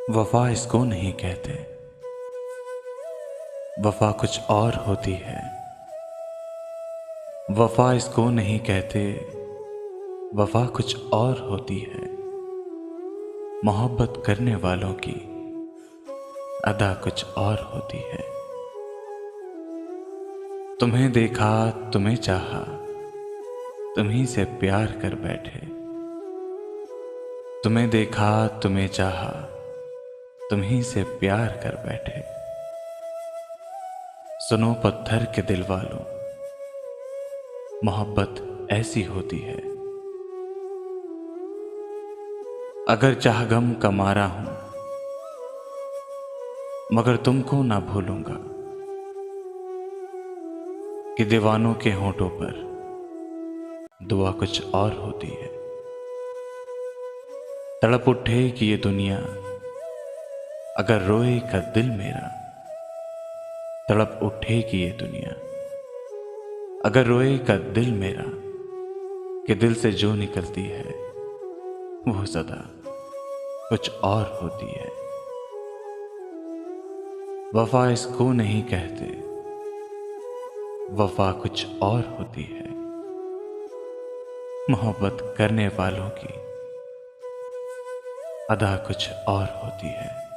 वफा इसको नहीं कहते, वफा कुछ और होती है। वफा इसको नहीं कहते, वफा कुछ और होती है। मोहब्बत करने वालों की अदा कुछ और होती है। तुम्हें देखा, तुम्हें चाहा, तुम्हीं से प्यार कर बैठे। तुम्हें देखा, तुम्हें चाहा, तुम्हीं से प्यार कर बैठे। सुनो पत्थर के दिल वालों, मोहब्बत ऐसी होती है। अगर चाह गम का मारा हूं, मगर तुमको ना भूलूंगा कि दीवानों के होंठों पर दुआ कुछ और होती है। तड़प उठेगी ये दुनिया अगर रोएगा दिल मेरा। तड़प उठेगी ये दुनिया अगर रोएगा दिल मेरा, कि दिल से जो निकलती है वो सदा कुछ और होती है। वफा इसको नहीं कहते, वफा कुछ और होती है। मोहब्बत करने वालों की अदा कुछ और होती है।